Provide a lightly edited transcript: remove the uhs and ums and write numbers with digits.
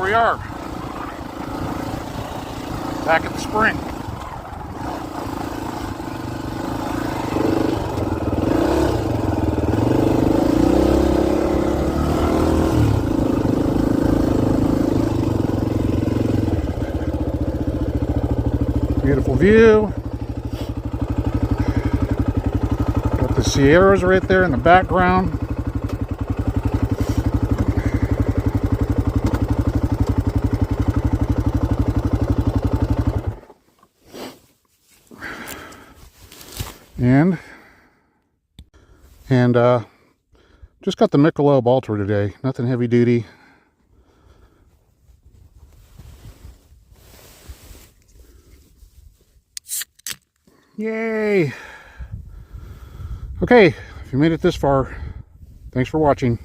we are, back at the spring. Beautiful view. Got the Sierras right there in the background. And just got the Michelob Ultra today. Nothing heavy duty. Yay! Okay, if you made it this far, thanks for watching.